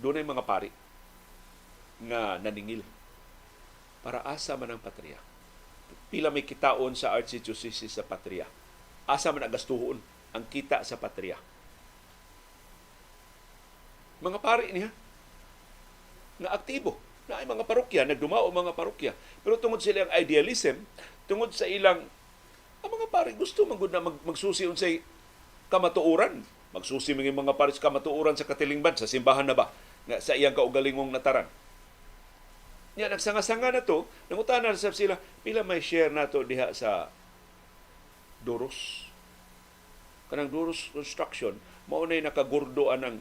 Doon ay mga pari nga naningil para asa man ang patriya. Pila may kitaon sa archdiocese sa patriya. Asa man agastuhon ang kita sa patriya. Mga pari niya nga aktibo na ay mga parokya, nagdumao mga parokya. Pero tungod sa ilang idealism, tungod sa ilang ang mga pari gusto magud na magsusi unsay kamatuoran. Magsusi mga pari sa kamatuoran sa katilingban, sa simbahan na ba nga sa iyang kaugalingong nataran. Nya nagsanga-sanga na to, nangutana na sila, pila may share nato diha sa Duros. Kanang Duros Construction, mao nay nakagurdoan ang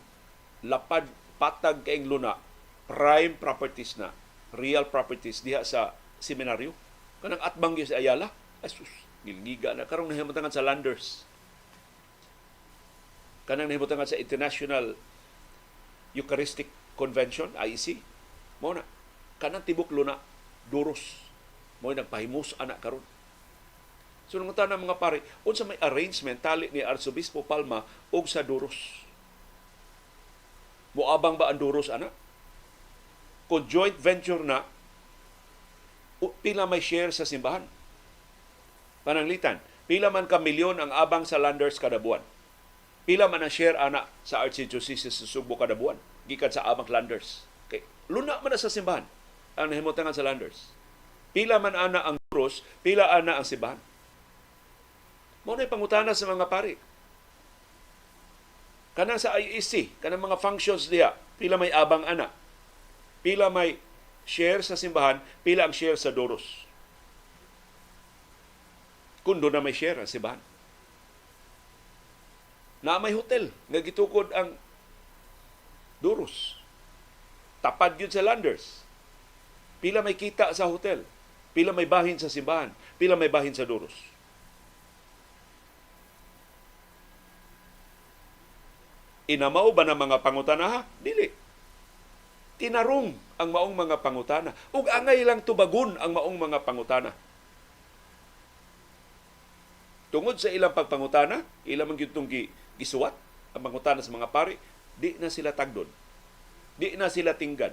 lapad patag kaing luna, prime properties na, real properties diha sa seminaryo. Kanang atbang gyud sa Ayala. Asus, gilgiga na karong nahimutangan sa Landers. Kanang nahimutangan sa International Eucharistic Convention, IEC. Mao na kanang tibok luna, Duros. Mo'y nagpahimus anak karon. So nung ng mga pare, unsa may arrangement tali ni Arsobispo Palma og sa Duros. Moabang ba ang Duros anak? Kung joint venture na, pila may share sa simbahan. Pananglitan, pila man ka milyon ang abang sa Landers kada buwan. Pila man ang share anak sa Archdiocese sa Subo kada buwan, gikan sa abang Landers. Okay. Luna man na sa simbahan ang nahimutangan sa Landers. Pila man ana ang Duros, pila ana ang simbahan. Mao na pangutana sa mga pari. Kanang sa IEC, kanang mga functions diha, pila may abang ana, pila may share sa simbahan, pila ang share sa Duros. Kung doon na may share ang simbahan. Na may hotel, nga gitukod ang Duros. Tapad yun sa Landers. Pila may kita sa hotel, pila may bahin sa simbahan, pila may bahin sa Duros. Inamaw ba ng mga pangutana? Dili. Tinarong ang maong mga pangutana. Ug angay lang tubagon ang maong mga pangutana. Tungod sa ilang pagpangutana, ilang man gyud gisuwat ang pangutana sa mga pari, di na sila tagdon. Di na sila tinggan.